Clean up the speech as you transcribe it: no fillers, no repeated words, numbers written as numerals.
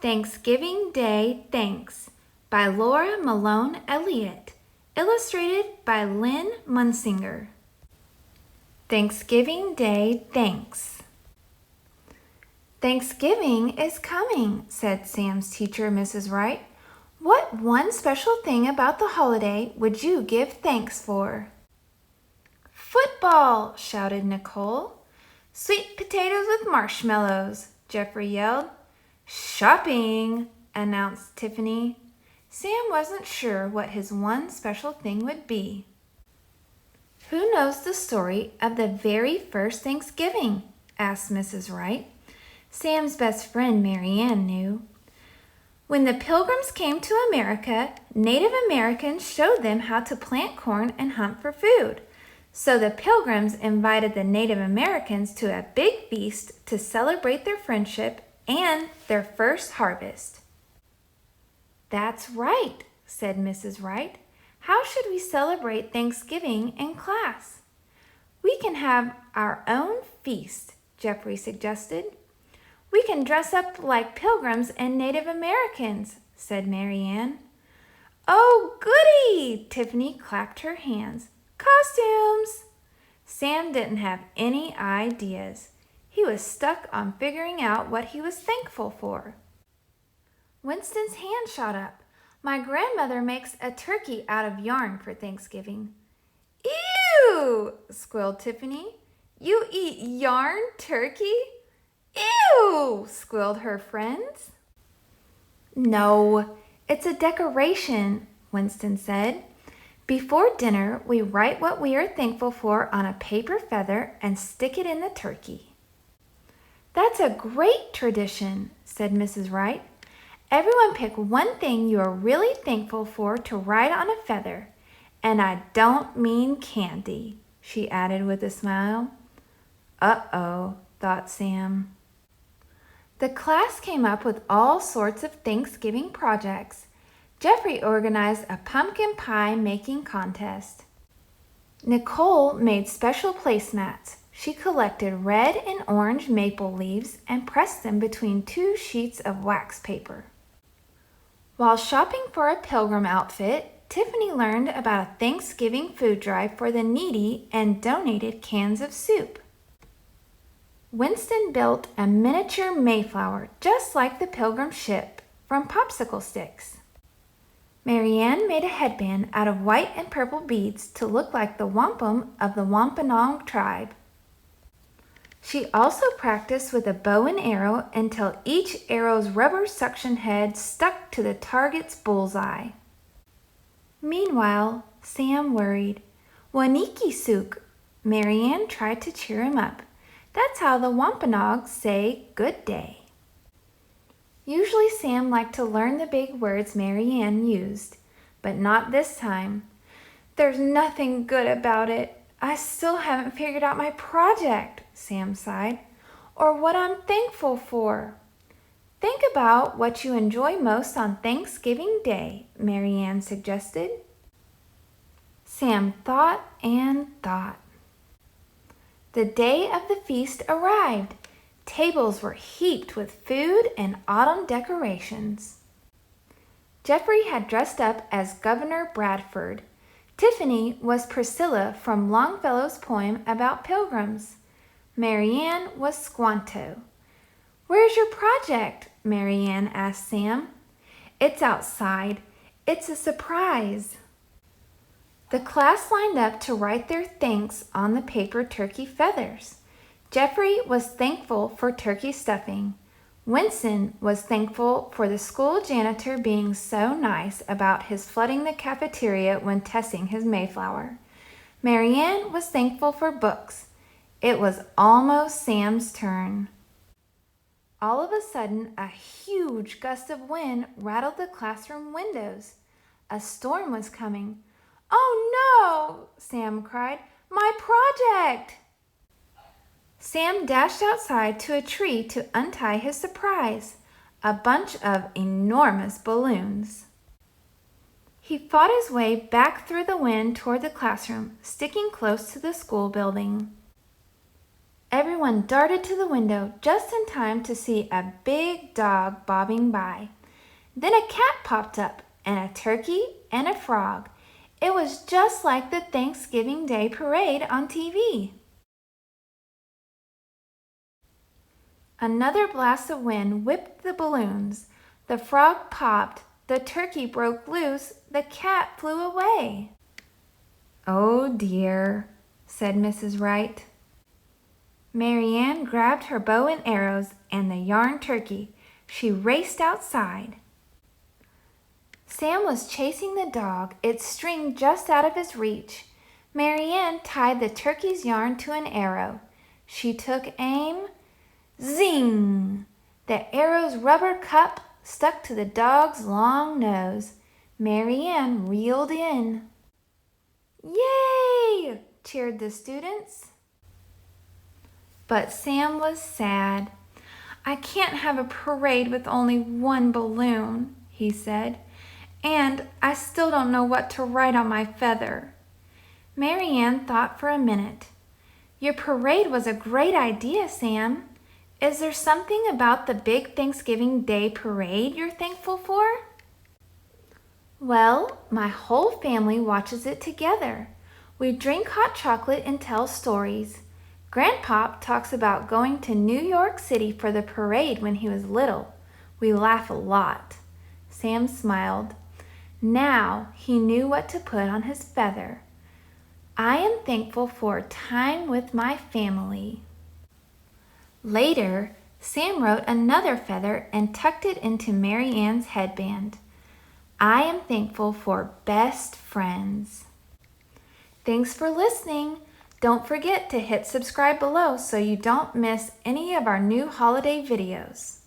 Thanksgiving Day Thanks by Laura Malone Elliot, illustrated by Lynn Munsinger. Thanksgiving Day Thanks. Thanksgiving is coming, said Sam's teacher, Mrs. Wright. What one special thing about the holiday would you give thanks for? Football, shouted Nicole. Sweet potatoes with marshmallows, Jeffrey yelled. Shopping, announced Tiffany. Sam wasn't sure what his one special thing would be. Who knows the story of the very first Thanksgiving? Asked Mrs. Wright. Sam's best friend, Mary Ann, knew. When the Pilgrims came to America, Native Americans showed them how to plant corn and hunt for food. So the Pilgrims invited the Native Americans to a big feast to celebrate their friendship and their first harvest. That's right, said Mrs. Wright. How should we celebrate Thanksgiving in class? We can have our own feast, Jeffrey suggested. We can dress up like Pilgrims and Native Americans, said Mary Ann. Oh, goody! Tiffany clapped her hands. Costumes! Sam didn't have any ideas. He was stuck on figuring out what he was thankful for. Winston's hand shot up. My grandmother makes a turkey out of yarn for Thanksgiving. Ew! Squealed Tiffany. You eat yarn turkey? Ew! Squealed her friends. No, it's a decoration, Winston said. Before dinner, we write what we are thankful for on a paper feather and stick it in the turkey. That's a great tradition, said Mrs. Wright. Everyone pick one thing you are really thankful for to write on a feather. And I don't mean candy, she added with a smile. Uh-oh, thought Sam. The class came up with all sorts of Thanksgiving projects. Jeffrey organized a pumpkin pie making contest. Nicole made special placemats. She collected red and orange maple leaves and pressed them between 2 sheets of wax paper. While shopping for a pilgrim outfit, Tiffany learned about a Thanksgiving food drive for the needy and donated cans of soup. Winston built a miniature Mayflower just like the Pilgrim ship from popsicle sticks. Mary Ann made a headband out of white and purple beads to look like the wampum of the Wampanoag tribe. She also practiced with a bow and arrow until each arrow's rubber suction head stuck to the target's bullseye. Meanwhile, Sam worried. Wanikisuk. Mary Ann tried to cheer him up. That's how the Wampanoags say good day. Usually Sam liked to learn the big words Mary Ann used, but not this time. There's nothing good about it. I still haven't figured out my project, Sam sighed, or what I'm thankful for. Think about what you enjoy most on Thanksgiving Day, Mary Ann suggested. Sam thought and thought. The day of the feast arrived. Tables were heaped with food and autumn decorations. Jeffrey had dressed up as Governor Bradford. Tiffany was Priscilla from Longfellow's poem about pilgrims. Mary Ann was Squanto. Where's your project? Mary Ann asked Sam. It's outside. It's a surprise. The class lined up to write their thanks on the paper turkey feathers. Jeffrey was thankful for turkey stuffing. Winston was thankful for the school janitor being so nice about his flooding the cafeteria when testing his Mayflower. Mary Ann was thankful for books. It was almost Sam's turn. All of a sudden, a huge gust of wind rattled the classroom windows. A storm was coming. Oh no, Sam cried. My project! Sam dashed outside to a tree to untie his surprise, a bunch of enormous balloons. He fought his way back through the wind toward the classroom, sticking close to the school building. Everyone darted to the window just in time to see a big dog bobbing by. Then a cat popped up, and a turkey and a frog. It was just like the Thanksgiving Day parade on TV. Another blast of wind whipped the balloons. The frog popped, the turkey broke loose, the cat flew away. "Oh dear," said Mrs. Wright. Mary Ann grabbed her bow and arrows and the yarn turkey. She raced outside. Sam was chasing the dog, its string just out of his reach. Mary Ann tied the turkey's yarn to an arrow. She took aim. Zing! The arrow's rubber cup stuck to the dog's long nose. Mary Ann reeled in. "Yay!" cheered the students. But Sam was sad. "I can't have a parade with only one balloon," he said, "and I still don't know what to write on my feather." Mary Ann thought for a minute. "Your parade was a great idea, Sam. Is there something about the big Thanksgiving Day parade you're thankful for?" "Well, my whole family watches it together. We drink hot chocolate and tell stories. Grandpop talks about going to New York City for the parade when he was little. We laugh a lot." Sam smiled. Now he knew what to put on his feather. "I am thankful for time with my family." Later, Sam wrote another feather and tucked it into Mary Ann's headband. "I am thankful for best friends." Thanks for listening. Don't forget to hit subscribe below so you don't miss any of our new holiday videos.